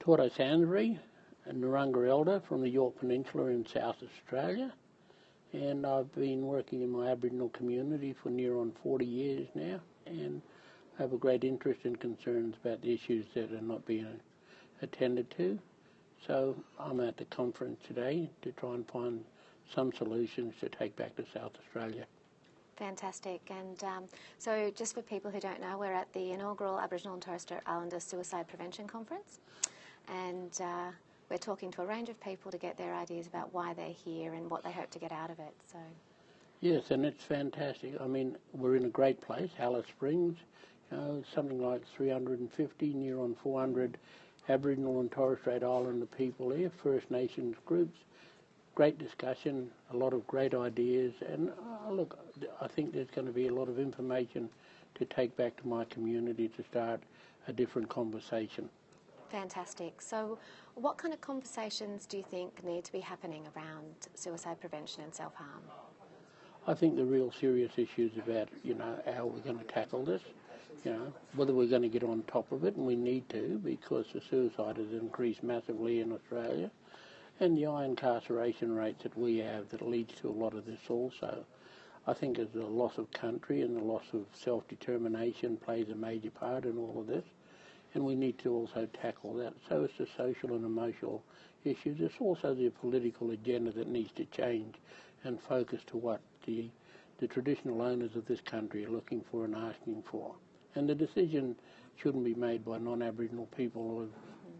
Tauto Sansbury, a Narungga elder from the Yorke Peninsula in South Australia, and I've been working in my Aboriginal community for near on 40 years now, and have a great interest and concerns about the issues that are not being attended to. So I'm at the conference today to try and find some solutions to take back to South Australia. Fantastic. And so just for people who don't know, we're at the inaugural Aboriginal and Torres Strait Islander Suicide Prevention Conference, and we're talking to a range of people to get their ideas about why they're here and what they hope to get out of it. So Yes, and it's fantastic. I mean, we're in a great place, Alice Springs, something like 350, near on 400 Aboriginal and Torres Strait Islander people here, First Nations groups. Great discussion, a lot of great ideas, and look, I think there's going to be a lot of information to take back to my community to start a different conversation. fantastic. So what kind of conversations do you think need to be happening around suicide prevention and self-harm? I think the real serious issues about, how we're going to tackle this, whether we're going to get on top of it, and we need to, because the suicide has increased massively in Australia, and the high incarceration rates that we have that leads to a lot of this also. I think as the loss of country and the loss of self-determination plays a major part in all of this, and we need to also tackle that. So it's the social and emotional issues. It's also the political agenda that needs to change and focus to what the traditional owners of this country are looking for and asking for. And the decision shouldn't be made by non-Aboriginal people of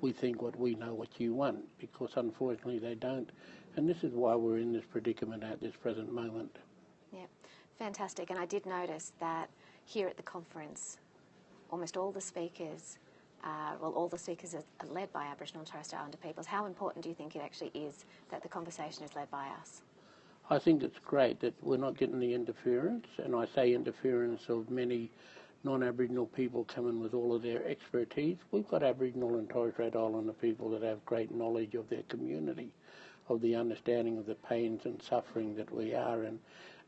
we think what we know what you want, because unfortunately they don't. And this is why we're in this predicament at this present moment. Yeah, fantastic. And I did notice that here at the conference, almost all the speakers, all the speakers are led by Aboriginal and Torres Strait Islander peoples. How important do you think it actually is that the conversation is led by us? I think it's great that we're not getting the interference, and I say interference of many non-Aboriginal people coming with all of their expertise. We've got Aboriginal and Torres Strait Islander people that have great knowledge of their community, of the understanding of the pains and suffering that we are, and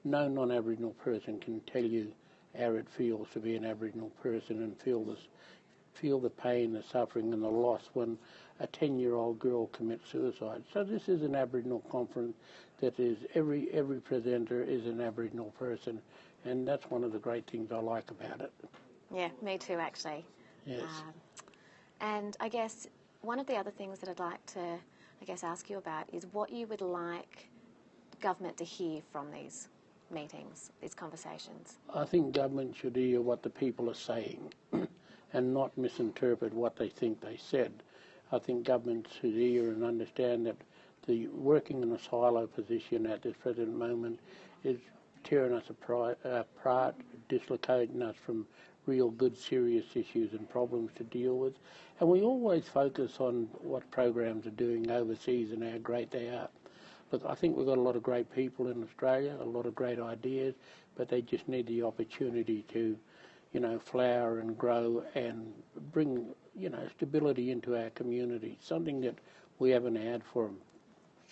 no non-Aboriginal person can tell you how it feels to be an Aboriginal person and feel the pain, the suffering and the loss when a 10-year-old girl commits suicide. So this is an Aboriginal conference that is, every presenter is an Aboriginal person, and that's one of the great things I like about it. Yeah, me too, actually. Yes. And I guess one of the other things that I'd like to, ask you about is what you would like government to hear from these meetings, these conversations. I think government should hear what the people are saying and not misinterpret what they think they said. I think government should hear and understand that the working in a silo position at this present moment is tearing us apart, dislocating us from real good serious issues and problems to deal with. And we always focus on what programs are doing overseas and how great they are. Look, I think we've got a lot of great people in Australia, a lot of great ideas, but they just need the opportunity to, flower and grow and bring, stability into our community, something that we haven't had for them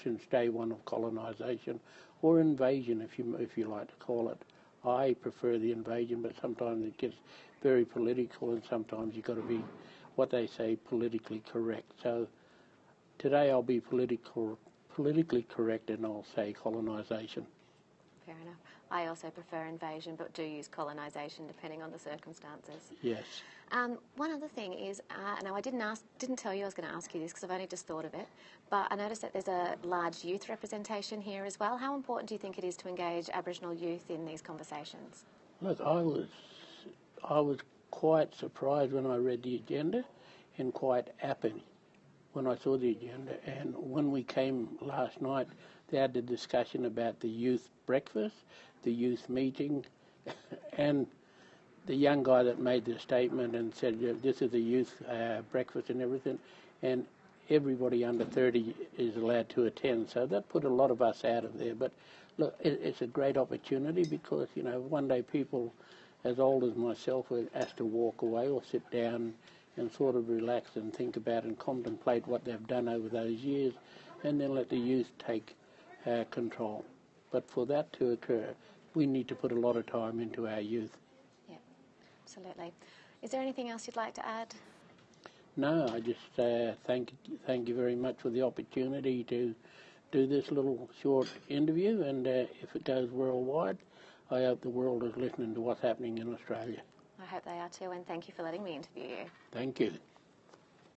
since day one of colonisation, or invasion, if you like to call it. I prefer the invasion, but sometimes it gets very political, and sometimes you've got to be, what they say, politically correct. So today I'll be politically correct, and I'll say colonisation. Fair enough. I also prefer invasion, but do use colonisation depending on the circumstances. Yes. One other thing is, now I didn't tell you I was going to ask you this because I've only just thought of it, but I noticed that there's a large youth representation here as well. How important do you think it is to engage Aboriginal youth in these conversations? Look, I was quite surprised when I read the agenda, and quite happy when I saw the agenda. And when we came last night, they had the discussion about the youth breakfast, the youth meeting, and the young guy that made the statement and said, this is a youth breakfast and everything, and everybody under 30 is allowed to attend. So that put a lot of us out of there. But look, it's a great opportunity because, one day people as old as myself are asked to walk away or sit down and sort of relax and think about and contemplate what they've done over those years, and then let the youth take control. But for that to occur, we need to put a lot of time into our youth. Yeah, absolutely. Is there anything else you'd like to add? No, I just thank you very much for the opportunity to do this little short interview, and if it goes worldwide, I hope the world is listening to what's happening in Australia. I hope they are too, and thank you for letting me interview you. Thank you.